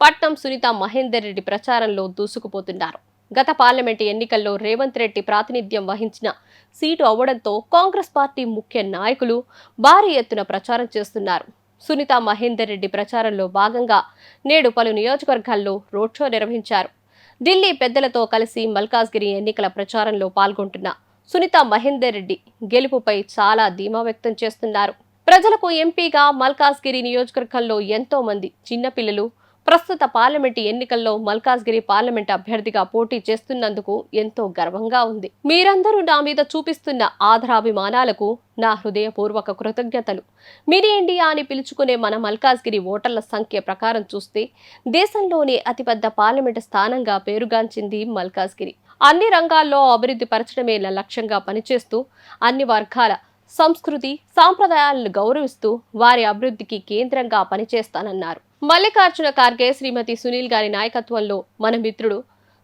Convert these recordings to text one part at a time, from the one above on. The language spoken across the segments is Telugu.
పట్నం సునీత మహేందర్ రెడ్డి ప్రచారంలో దూసుకుపోతున్నారు. గత పార్లమెంటు ఎన్నికల్లో రేవంత్ రెడ్డి ప్రాతినిధ్యం వహించిన సీటు అవ్వడంతో కాంగ్రెస్ పార్టీ ముఖ్య నాయకులు భారీ ఎత్తున ప్రచారం చేస్తున్నారు. సునీత మహేందర్ రెడ్డి ప్రచారంలో భాగంగా నేడు పలు నియోజకవర్గాల్లో రోడ్ షో నిర్వహించారు. ఢిల్లీ పెద్దలతో కలిసి మల్కాజ్గిరి ఎన్నికల ప్రచారంలో పాల్గొంటున్న సునీత మహేందర్ రెడ్డి గెలుపుపై చాలా ధీమా వ్యక్తం చేస్తున్నారు. ప్రజలకు ఎంపీగా మల్కాజ్గిరి నియోజకవర్గంలో ఎంతో మంది చిన్నపిల్లలు ప్రస్తుత పార్లమెంటు ఎన్నికల్లో మల్కాజ్గిరి పార్లమెంట్ అభ్యర్థిగా పోటీ చేస్తున్నందుకు ఎంతో గర్వంగా ఉంది. మీరందరూ నా మీద చూపిస్తున్న ఆదరాభిమానాలకు నా హృదయపూర్వక కృతజ్ఞతలు. మినీ ఇండియా అని పిలుచుకునే మన మల్కాజ్గిరి ఓటర్ల సంఖ్య ప్రకారం చూస్తే దేశంలోనే అతిపెద్ద పార్లమెంటు స్థానంగా పేరుగాంచింది మల్కాజ్గిరి. అన్ని రంగాల్లో అభివృద్ధి పరచడమే లక్ష్యంగా పనిచేస్తూ అన్ని వర్గాల సంస్కృతి సాంప్రదాయాలను గౌరవిస్తూ వారి అభివృద్ధికి కేంద్రంగా పనిచేస్తానన్నారు. మల్లికార్జున ఖార్గే శ్రీమతి సునీల్ గారి నాయకత్వంలో మన మిత్రుడు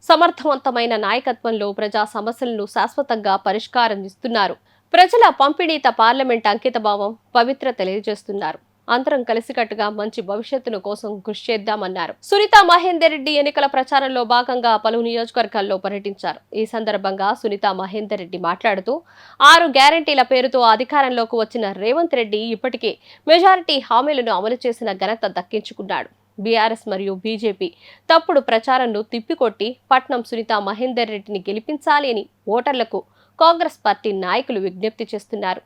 సమర్థవంతమైన నాయకత్వంలో ప్రజా సమస్యలను శాశ్వతంగా పరిష్కారం ఇస్తున్నారు. ప్రజల పంపిణీత పార్లమెంట్ అంకితభావం పవిత్ర తెలియజేస్తున్నారు. అందరం కలిసికట్టుగా మంచి భవిష్యత్తును కోసం కృషి చేద్దామన్నారు. సునీత మహేందర్ రెడ్డి ఎన్నికల ప్రచారంలో భాగంగా పలు నియోజకవర్గాల్లో పర్యటించారు. ఈ సందర్భంగా సునీత మహేందర్ రెడ్డి మాట్లాడుతూ 6 గ్యారంటీల పేరుతో అధికారంలోకి వచ్చిన రేవంత్ రెడ్డి ఇప్పటికే మెజారిటీ హామీలను అమలు చేసిన ఘనత దక్కించుకున్నాడు. బీఆర్ఎస్ మరియు బీజేపీ తప్పుడు ప్రచారంను తిప్పికొట్టి పట్నం సునీత మహేందర్ రెడ్డిని గెలిపించాలి అని ఓటర్లకు కాంగ్రెస్ పార్టీ నాయకులు విజ్ఞప్తి చేస్తున్నారు.